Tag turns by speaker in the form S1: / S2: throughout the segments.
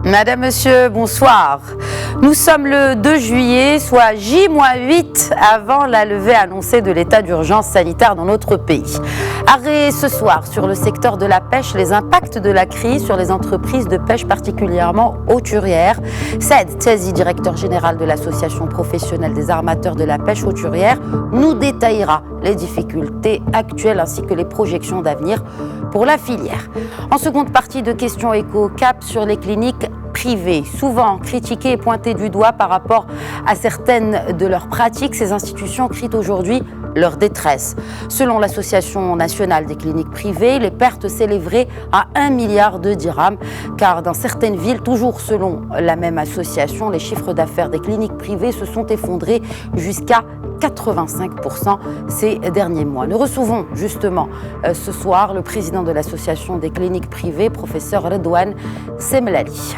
S1: Madame, Monsieur, bonsoir. Nous sommes le 2 juillet, soit J-8 avant la levée annoncée de l'état d'urgence sanitaire dans notre pays. Arrêt ce soir sur le secteur de la pêche, les impacts de la crise sur les entreprises de pêche particulièrement hauturières. Saad Tazi, directeur général de l'association professionnelle des armateurs de la pêche hauturière, nous détaillera les difficultés actuelles ainsi que les projections d'avenir pour la filière. En seconde partie de Questions Éco, cap sur les cliniques privées, souvent critiquées et pointées du doigt par rapport à certaines de leurs pratiques. Ces institutions crient aujourd'hui leur détresse. Selon l'Association nationale des cliniques privées, les pertes s'élèveraient à 1 milliard de dirhams, car dans certaines villes, toujours selon la même association, les chiffres d'affaires des cliniques privées se sont effondrés jusqu'à 85% ces derniers mois. Nous recevons justement ce soir le président de l'Association des cliniques privées, professeur Redouane Semlali.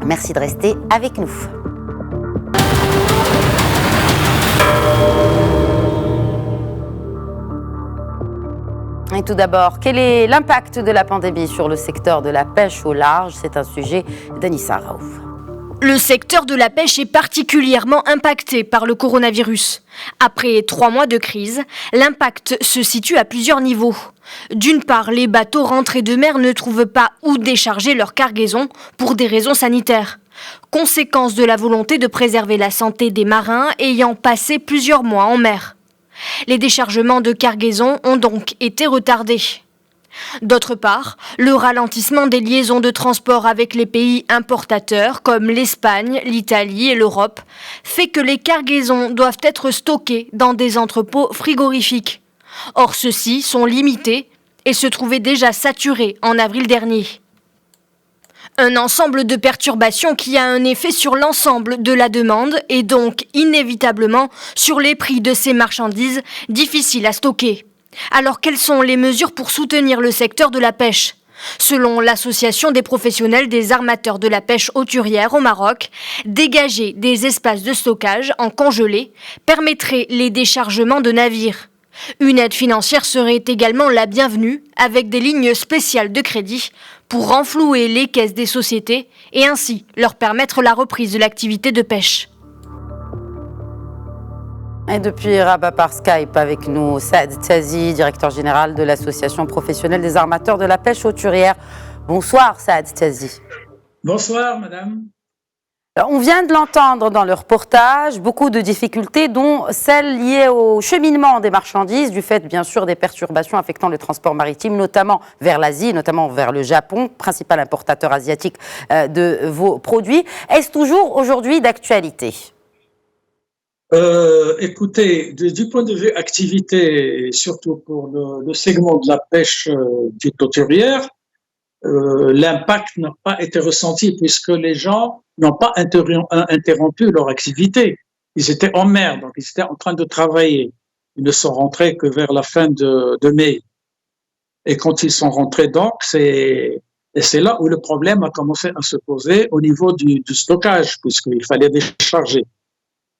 S1: Merci de rester avec nous. Et tout d'abord, quel est l'impact de la pandémie sur le secteur de la pêche au large? C'est un sujet d'Anissa Raouf.
S2: Le secteur de la pêche est particulièrement impacté par le coronavirus. Après 3 mois de crise, l'impact se situe à plusieurs niveaux. D'une part, les bateaux rentrés de mer ne trouvent pas où décharger leur cargaison pour des raisons sanitaires. Conséquence de la volonté de préserver la santé des marins ayant passé plusieurs mois en mer. Les déchargements de cargaison ont donc été retardés. D'autre part, le ralentissement des liaisons de transport avec les pays importateurs comme l'Espagne, l'Italie et l'Europe fait que les cargaisons doivent être stockées dans des entrepôts frigorifiques. Or, ceux-ci sont limités et se trouvaient déjà saturés en avril dernier. Un ensemble de perturbations qui a un effet sur l'ensemble de la demande et donc inévitablement sur les prix de ces marchandises difficiles à stocker. Alors, quelles sont les mesures pour soutenir le secteur de la pêche ? Selon l'Association des professionnels des armateurs de la pêche hauturière au Maroc, dégager des espaces de stockage en congelé permettrait les déchargements de navires. Une aide financière serait également la bienvenue, avec des lignes spéciales de crédit pour renflouer les caisses des sociétés et ainsi leur permettre la reprise de l'activité de pêche.
S1: Et depuis Rabat par Skype avec nous, Saad Tazi, directeur général de l'association professionnelle des armateurs de la pêche hauturière. Bonsoir Saad Tazi.
S3: Bonsoir madame.
S1: Alors, on vient de l'entendre dans le reportage, beaucoup de difficultés dont celles liées au cheminement des marchandises, du fait bien sûr des perturbations affectant le transport maritime, notamment vers l'Asie, notamment vers le Japon, principal importateur asiatique de vos produits. Est-ce toujours aujourd'hui d'actualité ?
S3: Écoutez, du point de vue activité, surtout pour le segment de la pêche dite hauturière, l'impact n'a pas été ressenti puisque les gens n'ont pas interrompu leur activité. Ils étaient en mer, donc ils étaient en train de travailler. Ils ne sont rentrés que vers la fin de mai. Et quand ils sont rentrés, donc, c'est là où le problème a commencé à se poser au niveau du stockage, puisqu'il fallait décharger.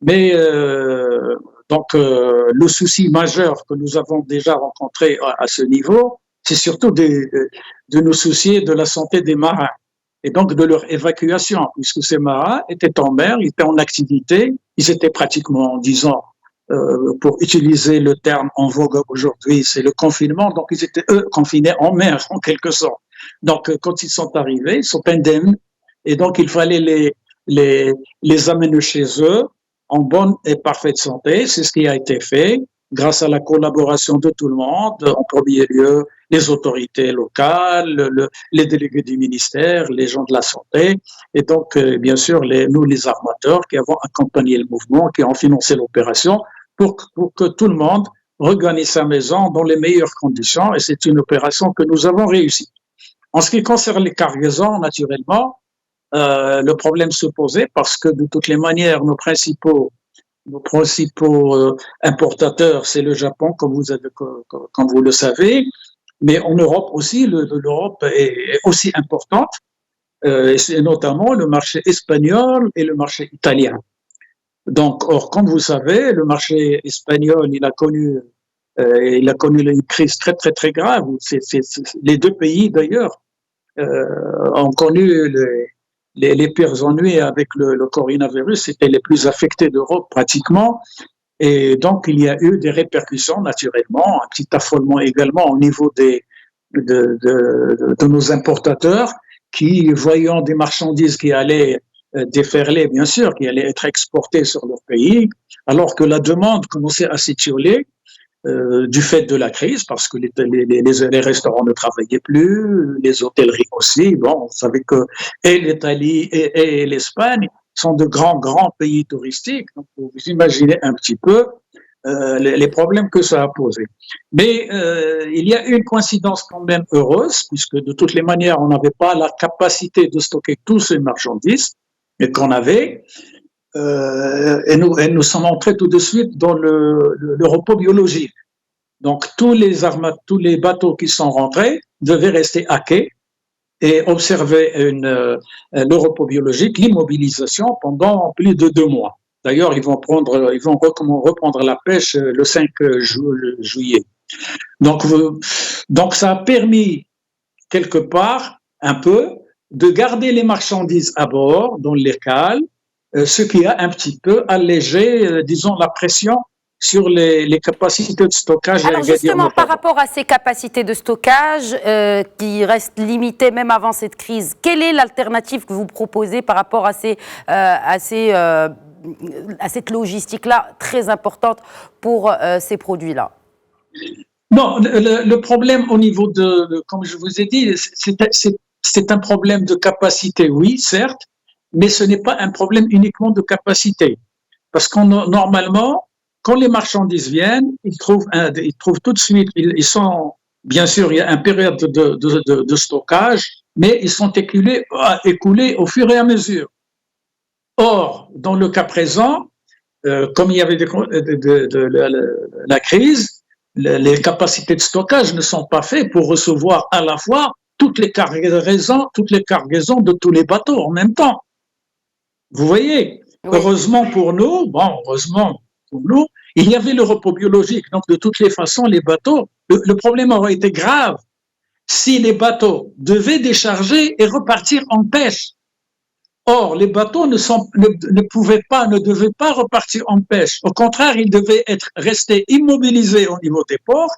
S3: Mais le souci majeur que nous avons déjà rencontré à ce niveau, c'est surtout de nous soucier de la santé des marins et donc de leur évacuation, puisque ces marins étaient en mer, ils étaient en activité, ils étaient pratiquement, disons, pour utiliser le terme en vogue aujourd'hui, c'est le confinement, donc ils étaient eux confinés en mer en quelque sorte. Donc quand ils sont arrivés, ils sont indemnes et donc il fallait les amener chez eux en bonne et parfaite santé. C'est ce qui a été fait grâce à la collaboration de tout le monde, en premier lieu les autorités locales, les délégués du ministère, les gens de la santé, et donc bien sûr nous les armateurs qui avons accompagné le mouvement, qui ont financé l'opération pour que tout le monde regagne sa maison dans les meilleures conditions, et c'est une opération que nous avons réussi. En ce qui concerne les cargaisons, naturellement, le problème se posait parce que de toutes les manières, nos principaux importateurs, c'est le Japon, comme vous le savez, mais en Europe aussi, l'Europe est aussi importante, et c'est notamment le marché espagnol et le marché italien. Donc, or, comme vous savez, le marché espagnol, il a connu une crise très très très grave. Les deux pays d'ailleurs ont connu les pires ennuis avec le coronavirus, c'était les plus affectés d'Europe pratiquement. Et donc, il y a eu des répercussions, naturellement, un petit affolement également au niveau de nos importateurs qui, voyant des marchandises qui allaient déferler, bien sûr, qui allaient être exportées sur leur pays, alors que la demande commençait à s'étioler du fait de la crise, parce que les restaurants ne travaillaient plus, les hôtelleries aussi. Bon, vous savez que et l'Italie et l'Espagne sont de grands pays touristiques. Donc, vous imaginez un petit peu les problèmes que ça a posé. Mais il y a une coïncidence quand même heureuse, puisque de toutes les manières, on n'avait pas la capacité de stocker toutes ces marchandises et qu'on avait. Et nous sommes entrés tout de suite dans le repos biologique. Donc, tous les bateaux qui sont rentrés devaient rester à quai et observer le repos biologique, l'immobilisation pendant plus de 2 mois. D'ailleurs, ils vont reprendre la pêche le 5 juillet. Donc, ça a permis quelque part un peu de garder les marchandises à bord dans les cales, ce qui a un petit peu allégé, disons, la pression sur les capacités de stockage.
S1: Alors justement, par rapport à ces capacités de stockage qui restent limitées même avant cette crise, quelle est l'alternative que vous proposez par rapport à cette logistique-là très importante pour ces produits-là?
S3: Non, le problème au niveau comme je vous ai dit, c'est un problème de capacité, oui, certes, mais ce n'est pas un problème uniquement de capacité. Parce qu'on normalement, quand les marchandises viennent, ils trouvent tout de suite, ils sont, bien sûr, il y a une période de stockage, mais ils sont écoulés au fur et à mesure. Or, dans le cas présent, comme il y avait la crise, les capacités de stockage ne sont pas faites pour recevoir à la fois toutes les cargaisons de tous les bateaux en même temps. Vous voyez, oui. Heureusement pour nous, il y avait le repos biologique. Donc, de toutes les façons, les bateaux, le problème aurait été grave si les bateaux devaient décharger et repartir en pêche. Or, les bateaux ne devaient pas repartir en pêche. Au contraire, ils devaient rester immobilisés au niveau des ports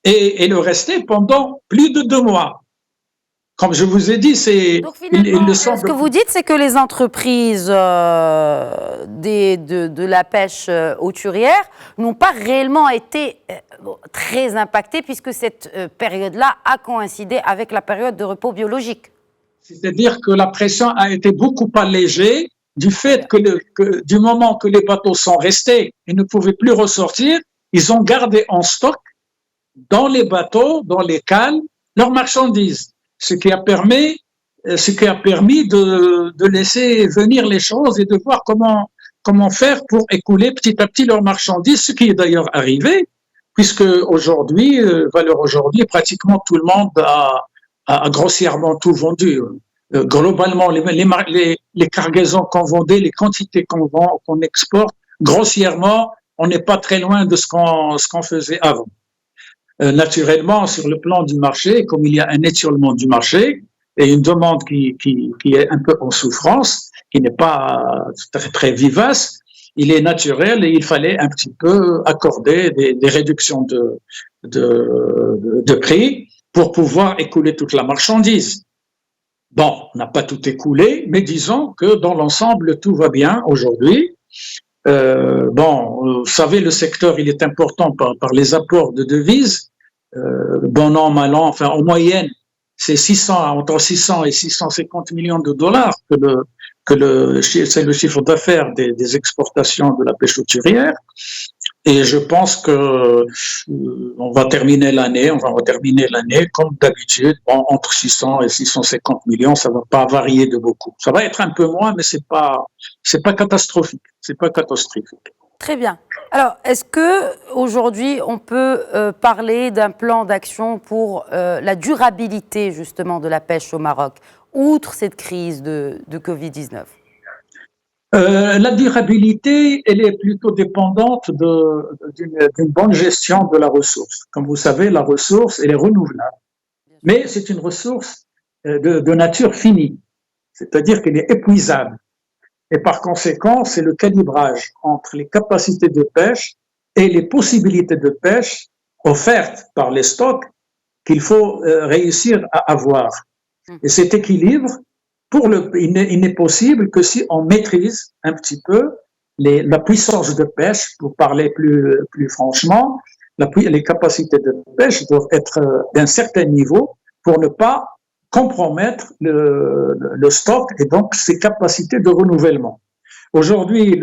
S3: et le rester pendant plus de 2 mois. Comme je vous ai dit, ce
S1: que vous dites, c'est que les entreprises de la pêche hauturière n'ont pas réellement été très impactées puisque cette période-là a coïncidé avec la période de repos biologique.
S3: C'est-à-dire que la pression a été beaucoup allégée du fait que du moment que les bateaux sont restés et ne pouvaient plus ressortir, ils ont gardé en stock dans les bateaux, dans les cales, leurs marchandises. Ce qui a permis de laisser venir les choses et de voir comment faire pour écouler petit à petit leurs marchandises, ce qui est d'ailleurs arrivé, puisque aujourd'hui, pratiquement tout le monde a grossièrement tout vendu. Globalement, les cargaisons qu'on vendait, les quantités qu'on exporte, grossièrement, on n'est pas très loin de ce qu'on faisait avant. Naturellement, sur le plan du marché, comme il y a un étiolement du marché et une demande qui est un peu en souffrance, qui n'est pas très, très vivace, il est naturel et il fallait un petit peu accorder des réductions de prix pour pouvoir écouler toute la marchandise. Bon, on n'a pas tout écoulé, mais disons que dans l'ensemble, tout va bien aujourd'hui. Vous savez, le secteur, il est important par les apports de devises. Bon an, mal an, enfin, en moyenne, c'est entre 600 et 650 millions de dollars c'est le chiffre d'affaires des exportations de la pêche hauturière. Et je pense que on va terminer l'année comme d'habitude, entre 600 et 650 millions, ça va pas varier de beaucoup. Ça va être un peu moins, mais c'est pas catastrophique. C'est pas catastrophique.
S1: Très bien. Alors, est-ce que aujourd'hui on peut parler d'un plan d'action pour la durabilité justement de la pêche au Maroc, outre cette crise de Covid-19?
S3: La durabilité, elle est plutôt dépendante d'une bonne gestion de la ressource. Comme vous savez, la ressource, elle est renouvelable, mais c'est une ressource de nature finie. c'est-à-dire qu'il est épuisable. Et par conséquent, c'est le calibrage entre les capacités de pêche et les possibilités de pêche offertes par les stocks qu'il faut réussir à avoir. Et cet équilibre, il n'est possible que si on maîtrise un petit peu la puissance de pêche, pour parler plus franchement, les capacités de pêche doivent être d'un certain niveau pour ne pas compromettre le stock et donc ses capacités de renouvellement. Aujourd'hui,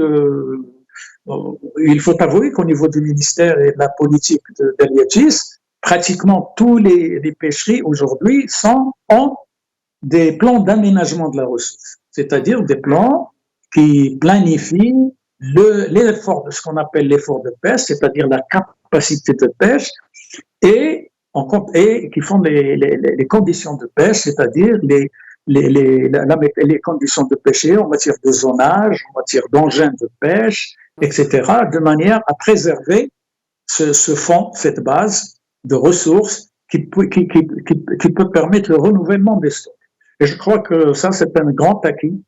S3: il faut avouer qu'au niveau du ministère et de la politique d'Eliadjis, pratiquement tous les pêcheries aujourd'hui ont des plans d'aménagement de la ressource, c'est-à-dire des plans qui planifient l'effort de ce qu'on appelle l'effort de pêche, c'est-à-dire la capacité de pêche, et qui font les conditions de pêche, c'est-à-dire les conditions de pêcher en matière de zonage, en matière d'engins de pêche, etc., de manière à préserver ce fonds, cette base de ressources qui peut permettre le renouvellement des stocks. Et je crois que ça, c'est un grand acquis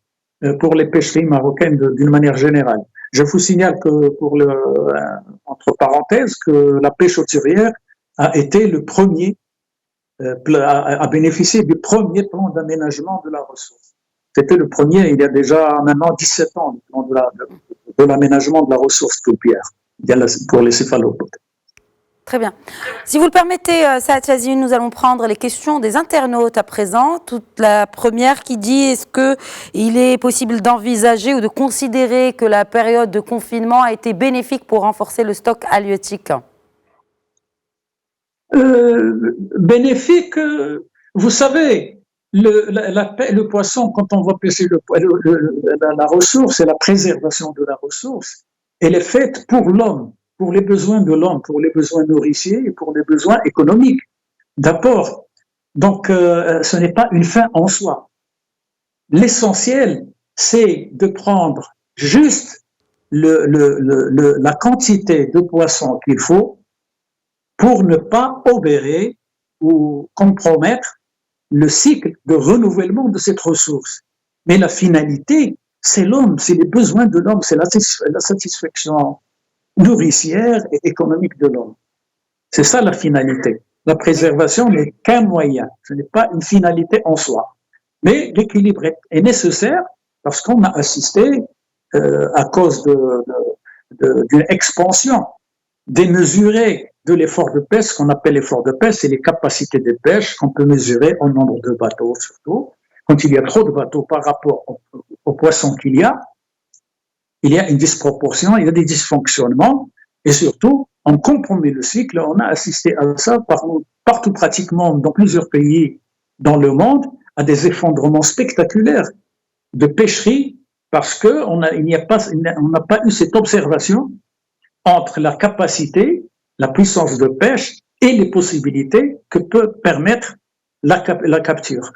S3: pour les pêcheries marocaines d'une manière générale. Je vous signale que, entre parenthèses, que la pêche hauturière a été le premier, a bénéficié du premier plan d'aménagement de la ressource. C'était le premier, il y a déjà maintenant 17 ans, le plan de l'aménagement de la ressource paupière pour les céphalopodes.
S1: Très bien. Si vous le permettez, Saad Chazine, nous allons prendre les questions des internautes à présent. Toute la première qui dit, est-ce qu'il est possible d'envisager ou de considérer que la période de confinement a été bénéfique pour renforcer le stock halieutique ?
S3: Bénéfique, vous savez, le poisson, quand on va pêcher la ressource et la préservation de la ressource, elle est faite pour l'homme, pour les besoins de l'homme, pour les besoins nourriciers et pour les besoins économiques. D'abord, donc ce n'est pas une fin en soi. L'essentiel, c'est de prendre juste la quantité de poissons qu'il faut pour ne pas obérer ou compromettre le cycle de renouvellement de cette ressource. Mais la finalité, c'est l'homme, c'est les besoins de l'homme, c'est la satisfaction nourricière et économique de l'homme. C'est ça la finalité. La préservation n'est qu'un moyen, ce n'est pas une finalité en soi. Mais l'équilibre est nécessaire parce qu'on a assisté, à cause d'une expansion démesurée de l'effort de pêche. Ce qu'on appelle l'effort de pêche, c'est les capacités de pêche qu'on peut mesurer en nombre de bateaux, surtout. Quand il y a trop de bateaux par rapport aux poissons qu'il y a une disproportion, il y a des dysfonctionnements, et surtout, on compromet le cycle. On a assisté à ça partout pratiquement dans plusieurs pays dans le monde, à des effondrements spectaculaires de pêcheries, parce qu'on n'a pas eu cette observation entre la capacité, la puissance de pêche et les possibilités que peut permettre la capture.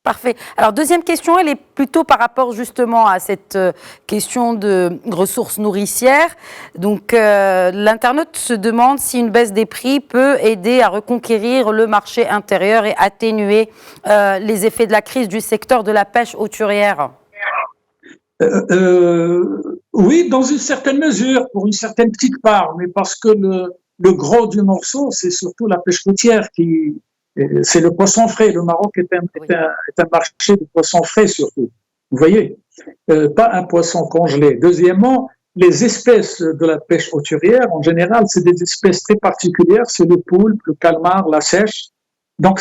S1: Parfait. Alors, deuxième question, elle est plutôt par rapport justement à cette question de ressources nourricières. Donc, l'internaute se demande si une baisse des prix peut aider à reconquérir le marché intérieur et atténuer les effets de la crise du secteur de la pêche hauturière.
S3: Oui, dans une certaine mesure, pour une certaine petite part, mais parce que le gros du morceau, c'est surtout la pêche côtière c'est le poisson frais. Le Maroc est un marché de poisson frais surtout. Vous voyez, pas un poisson congelé. Deuxièmement, les espèces de la pêche hauturière, en général, c'est des espèces très particulières. C'est le poulpe, le calmar, la sèche. Donc,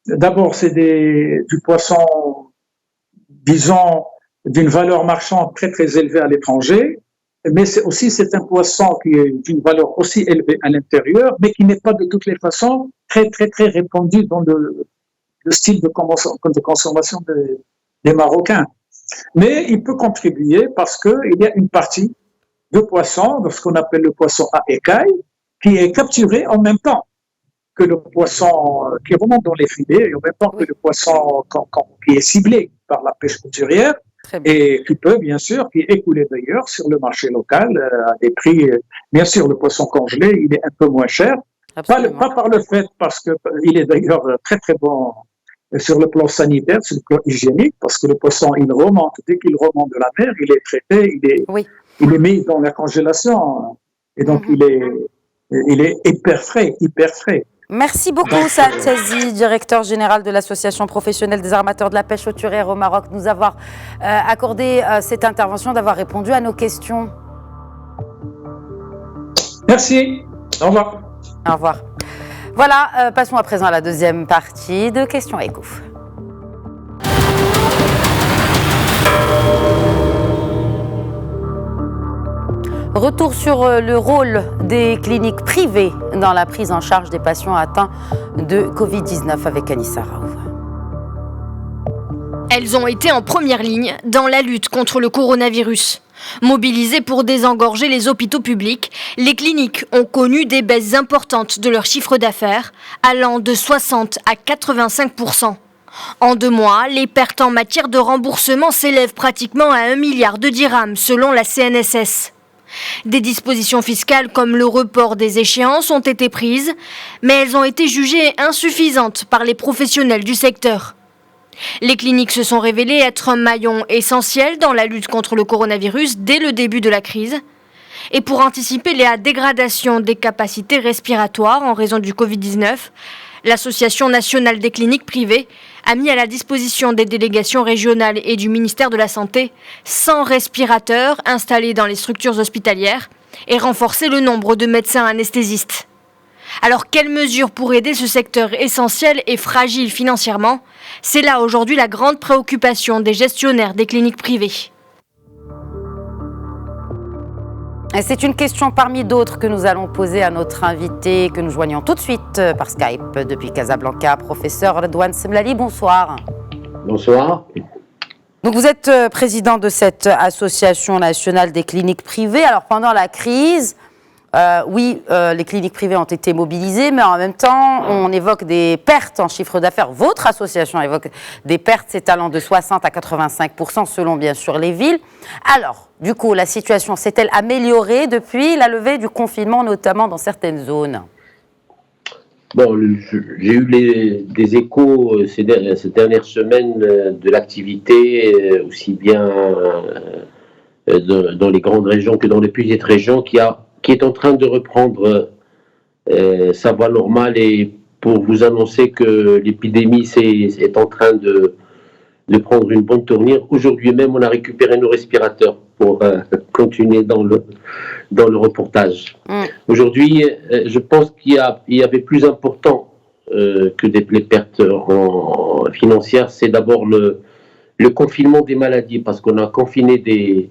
S3: d'abord, c'est du poisson, disons, d'une valeur marchande très, très élevée à l'étranger. Mais c'est un poisson qui est d'une valeur aussi élevée à l'intérieur, mais qui n'est pas de toutes les façons très, très, très répandu dans le style de consommation des Marocains. Mais il peut contribuer parce qu'il y a une partie de poisson, de ce qu'on appelle le poisson à écailles, qui est capturé en même temps que le poisson qui remonte dans les filets, et en même temps que le poisson qui est ciblé par la pêche hauturière, et qui peut, bien sûr, qui est écoulé d'ailleurs sur le marché local à des prix. Bien sûr, le poisson congelé, il est un peu moins cher. Pas par le fait, parce qu'il est d'ailleurs très, très bon sur le plan sanitaire, sur le plan hygiénique, parce que le poisson, il remonte. Dès qu'il remonte de la mer, il est traité, il est mis dans la congélation. Et donc, il est hyper frais.
S1: Merci beaucoup, Saad Tiazi, directeur général de l'Association professionnelle des armateurs de la pêche hauturière au Maroc, de nous avoir accordé cette intervention, d'avoir répondu à nos questions.
S3: Merci. Au revoir.
S1: Au revoir. Voilà, passons à présent à la deuxième partie de Questions Éco. Retour sur le rôle des cliniques privées dans la prise en charge des patients atteints de Covid-19 avec Anissa Raouf.
S2: Elles ont été en première ligne dans la lutte contre le coronavirus. Mobilisées pour désengorger les hôpitaux publics, les cliniques ont connu des baisses importantes de leur chiffre d'affaires, allant de 60 à 85%. En 2 mois, les pertes en matière de remboursement s'élèvent pratiquement à 1 milliard de dirhams selon la CNSS. Des dispositions fiscales comme le report des échéances ont été prises, mais elles ont été jugées insuffisantes par les professionnels du secteur. Les cliniques se sont révélées être un maillon essentiel dans la lutte contre le coronavirus dès le début de la crise. Et pour anticiper la dégradation des capacités respiratoires en raison du Covid-19, l'Association nationale des cliniques privées a mis à la disposition des délégations régionales et du ministère de la Santé 100 respirateurs installés dans les structures hospitalières et renforcé le nombre de médecins anesthésistes. Alors, quelles mesures pour aider ce secteur essentiel et fragile financièrement ? C'est là aujourd'hui la grande préoccupation des gestionnaires des cliniques privées.
S1: C'est une question parmi d'autres que nous allons poser à notre invité, que nous joignons tout de suite par Skype depuis Casablanca, professeur Redouane Semlali. Bonsoir.
S4: Bonsoir.
S1: Donc vous êtes président de cette association nationale des cliniques privées. Alors pendant la crise, les cliniques privées ont été mobilisées, mais en même temps, on évoque des pertes en chiffre d'affaires. Votre association évoque des pertes s'étalant de 60 à 85% selon bien sûr les villes. Alors, du coup, la situation s'est-elle améliorée depuis la levée du confinement, notamment dans certaines zones ?
S4: Bon, j'ai eu des échos ces dernières semaines de l'activité, aussi bien dans les grandes régions que dans les petites régions, qui est en train de reprendre sa voie normale, et pour vous annoncer que l'épidémie est en train de prendre une bonne tournure. Aujourd'hui même, on a récupéré nos respirateurs pour continuer dans le reportage. Aujourd'hui, je pense qu'il y avait plus important que les pertes financières. C'est d'abord le confinement des maladies, parce qu'on a confiné des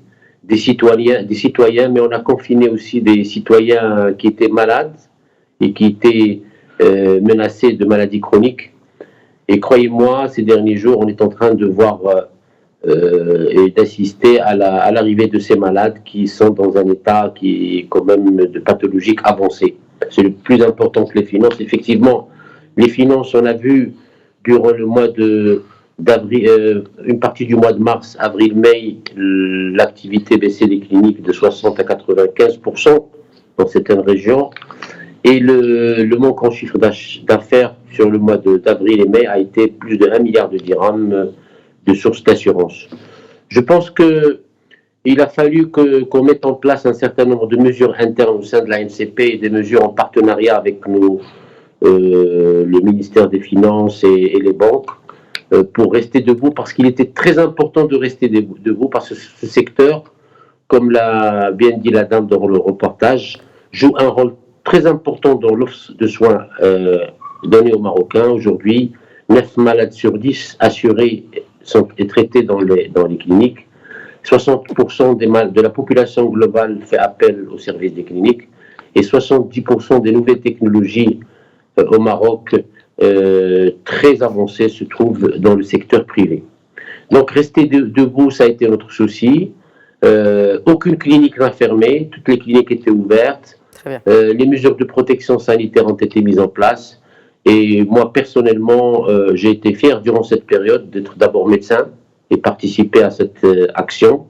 S4: citoyens, mais on a confiné aussi des citoyens qui étaient malades et qui étaient menacés de maladies chroniques. Et croyez-moi, ces derniers jours, on est en train de voir et d'assister à l'arrivée de ces malades qui sont dans un état qui est quand même de pathologique avancé. C'est le plus important que les finances. Effectivement, les finances, on a vu durant le mois d'avril, une partie du mois de mars, avril, mai, l'activité baissait des cliniques de 60 à 95% dans certaines régions. Et le manque en chiffre d'affaires sur le mois d'avril et mai a été plus de 1 milliard de dirhams de sources d'assurance. Je pense qu'il a fallu qu'on mette en place un certain nombre de mesures internes au sein de la NCP et des mesures en partenariat avec le ministère des Finances et les banques pour rester debout, parce qu'il était très important de rester debout, parce que ce secteur, comme l'a bien dit la dame dans le reportage, joue un rôle très important dans l'offre de soins donnée aux Marocains. Aujourd'hui, 9 malades sur 10 assurés sont traités dans les cliniques. 60% de la population globale fait appel aux services des cliniques, et 70% des nouvelles technologies au Maroc très avancées se trouvent dans le secteur privé. Donc rester debout, ça a été notre souci. Aucune clinique n'a fermé, toutes les cliniques étaient ouvertes. Les mesures de protection sanitaire ont été mises en place. Et moi, personnellement, j'ai été fier durant cette période d'être d'abord médecin et participer à cette action,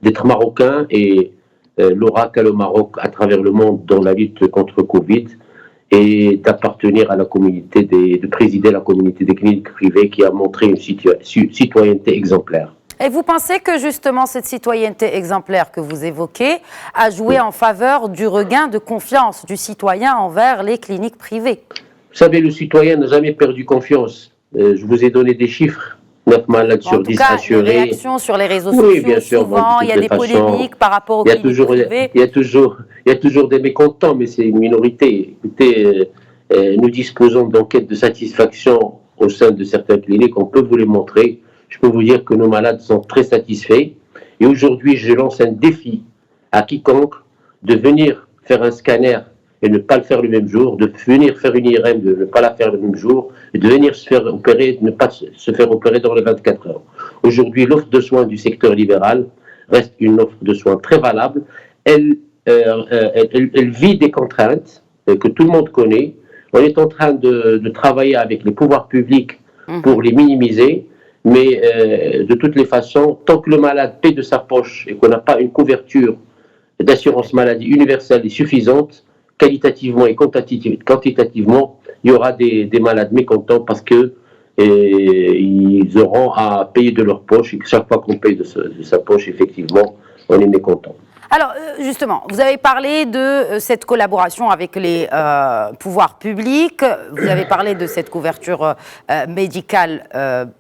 S4: d'être marocain et l'oracle au Maroc à travers le monde dans la lutte contre Covid. et d'appartenir à la communauté de présider la communauté des cliniques privées qui a montré une citoyenneté exemplaire.
S1: Et vous pensez que justement cette citoyenneté exemplaire que vous évoquez a joué en faveur du regain de confiance du citoyen envers les cliniques privées?
S4: Vous savez, le citoyen n'a jamais perdu confiance. Je vous ai donné des chiffres. 9 malades sur 10 assurés.
S1: Les réactions sur les réseaux sociaux,
S4: bien sûr,
S1: souvent, il y a des polémiques par rapport aux cliniques privées.
S4: Il y a toujours des mécontents, mais c'est une minorité. Écoutez, nous disposons d'enquêtes de satisfaction au sein de certaines cliniques. On peut vous les montrer. Je peux vous dire que nos malades sont très satisfaits. Et aujourd'hui, je lance un défi à quiconque de venir faire un scanner et ne pas le faire le même jour, de venir faire une IRM, de ne pas la faire le même jour, et de venir se faire opérer, de ne pas se faire opérer dans les 24 heures. Aujourd'hui, l'offre de soins du secteur libéral reste une offre de soins très valable. Elle vit des contraintes que tout le monde connaît. On est en train de travailler avec les pouvoirs publics pour les minimiser, mais de toutes les façons, tant que le malade paie de sa poche et qu'on n'a pas une couverture d'assurance maladie universelle et suffisante, qualitativement et quantitativement, il y aura des malades mécontents parce que ils auront à payer de leur poche et que chaque fois qu'on paye de sa poche, effectivement, on est mécontent.
S1: Alors, justement, vous avez parlé de cette collaboration avec les pouvoirs publics, vous avez parlé de cette couverture médicale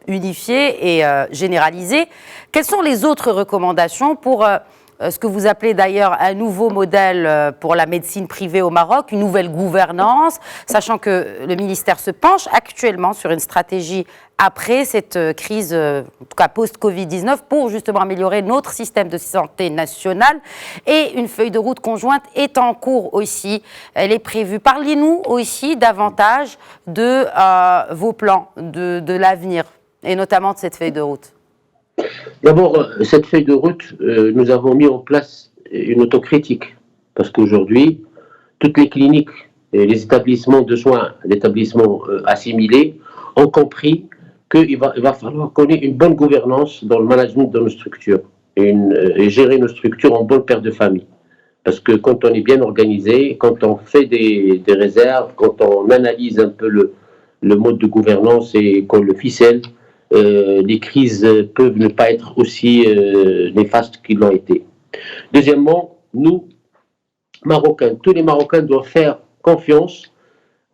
S1: unifiée et généralisée. Quelles sont les autres recommandations pour ce que vous appelez d'ailleurs un nouveau modèle pour la médecine privée au Maroc, une nouvelle gouvernance, sachant que le ministère se penche actuellement sur une stratégie après cette crise, en tout cas post-Covid-19, pour justement améliorer notre système de santé national. Et une feuille de route conjointe est en cours aussi, elle est prévue. Parlez-nous aussi davantage de vos plans, de l'avenir, et notamment de cette feuille de route.
S4: D'abord, cette feuille de route, nous avons mis en place une autocritique, parce qu'aujourd'hui, toutes les cliniques et les établissements de soins, les établissements assimilés, ont compris qu'il va falloir qu'on ait une bonne gouvernance dans le management de nos structures et gérer nos structures en bonne paire de famille. Parce que quand on est bien organisé, quand on fait des réserves, quand on analyse un peu le mode de gouvernance et qu'on le ficelle, les crises peuvent ne pas être aussi néfastes qu'ils l'ont été. Deuxièmement, nous, Marocains, tous les Marocains doivent faire confiance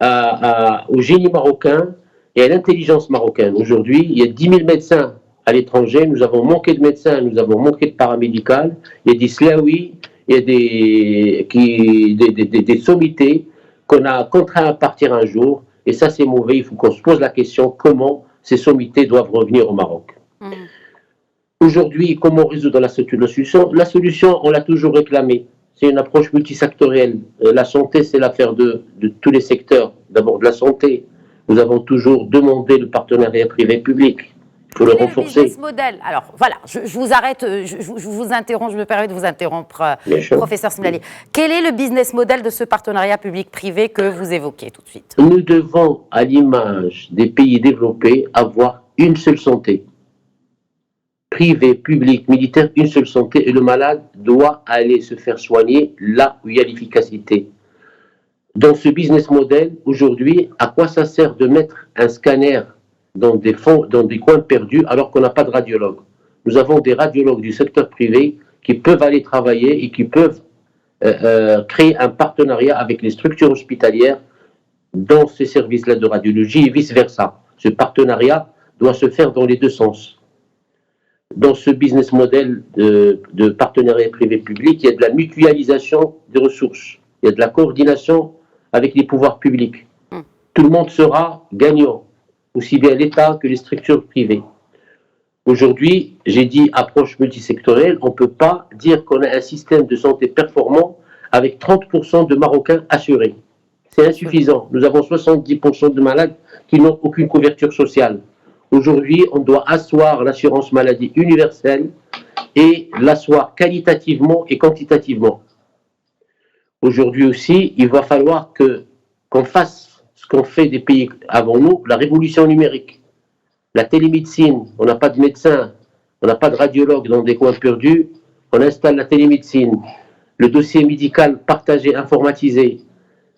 S4: au génie marocain et à l'intelligence marocaine. Aujourd'hui, il y a 10 000 médecins à l'étranger, nous avons manqué de médecins, nous avons manqué de paramédical, il y a des slaouis, il y a des sommités qu'on a contraints à partir un jour, et ça c'est mauvais, il faut qu'on se pose la question comment ces sommités doivent revenir au Maroc. Aujourd'hui, comment résoudre la solution? La solution, on l'a toujours réclamée. C'est une approche multisectorielle. La santé, c'est l'affaire de tous les secteurs. D'abord de la santé. Nous avons toujours demandé le partenariat privé-public. Il faut le renforcer.
S1: Business model. Alors voilà, je vous arrête, je vous interromps, je me permets de vous interrompre, professeur Smlali. Quel est le business model de ce partenariat public-privé que vous évoquez tout de suite?
S4: Nous devons, à l'image des pays développés, avoir une seule santé. Privé, public, militaire, une seule santé. Et le malade doit aller se faire soigner là où il y a l'efficacité. Dans ce business model, aujourd'hui, à quoi ça sert de mettre un scanner dans des coins perdus alors qu'on n'a pas de radiologue? Nous avons des radiologues du secteur privé qui peuvent aller travailler et qui peuvent créer un partenariat avec les structures hospitalières dans ces services-là de radiologie et vice-versa. Ce partenariat doit se faire dans les deux sens. Dans ce business model de partenariat privé-public, il y a de la mutualisation des ressources, il y a de la coordination avec les pouvoirs publics. Tout le monde sera gagnant, aussi bien l'État que les structures privées. Aujourd'hui, j'ai dit approche multisectorielle, on ne peut pas dire qu'on a un système de santé performant avec 30% de Marocains assurés. C'est insuffisant. Nous avons 70% de malades qui n'ont aucune couverture sociale. Aujourd'hui, on doit asseoir l'assurance maladie universelle et l'asseoir qualitativement et quantitativement. Aujourd'hui aussi, il va falloir qu'on fasse ce qu'ont fait des pays avant nous, la révolution numérique. La télémédecine, on n'a pas de médecin, on n'a pas de radiologue dans des coins perdus, on installe la télémédecine. Le dossier médical partagé, informatisé,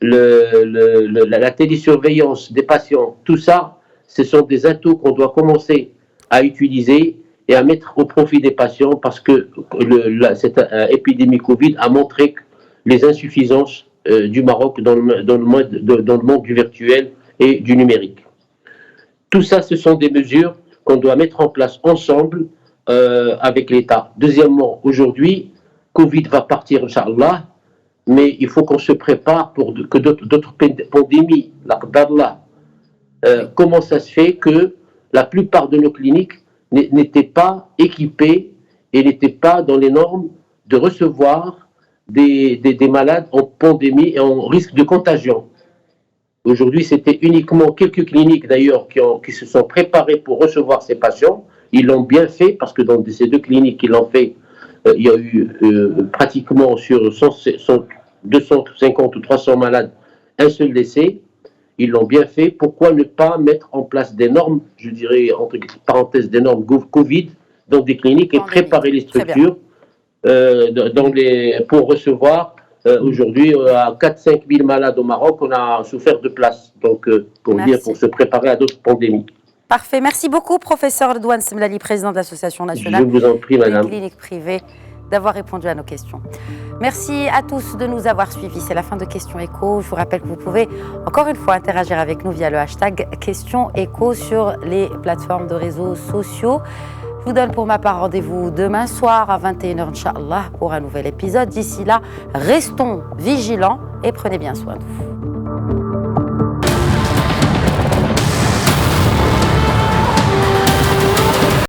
S4: la télésurveillance des patients, tout ça, ce sont des atouts qu'on doit commencer à utiliser et à mettre au profit des patients parce que cette épidémie Covid a montré les insuffisances du Maroc dans le monde du virtuel et du numérique. Tout ça, ce sont des mesures qu'on doit mettre en place ensemble avec l'État. Deuxièmement, aujourd'hui, Covid va partir, Inch'Allah, mais il faut qu'on se prépare pour que d'autres pandémies, comment ça se fait que la plupart de nos cliniques n'étaient pas équipées et n'étaient pas dans les normes de recevoir des malades en pandémie et en risque de contagion. Aujourd'hui, c'était uniquement quelques cliniques d'ailleurs qui se sont préparées pour recevoir ces patients. Ils l'ont bien fait parce que dans ces deux cliniques qui l'ont fait, il y a eu pratiquement sur 250 ou 300 malades, un seul décès. Ils l'ont bien fait. Pourquoi ne pas mettre en place des normes, je dirais entre parenthèses des normes Covid, dans des cliniques et préparer les structures pour recevoir aujourd'hui à 4-5 000 malades au Maroc, on a souffert de place. Donc pour se préparer à d'autres pandémies.
S1: Parfait. Merci beaucoup, professeur Redouane Semlali, président de l'Association nationale
S4: des
S1: cliniques privées, d'avoir répondu à nos questions. Merci à tous de nous avoir suivis. C'est la fin de Questions Écho. Je vous rappelle que vous pouvez encore une fois interagir avec nous via le hashtag Questions Écho sur les plateformes de réseaux sociaux. Je vous donne pour ma part rendez-vous demain soir à 21h, Inch'Allah, pour un nouvel épisode. D'ici là, restons vigilants et prenez bien soin de vous.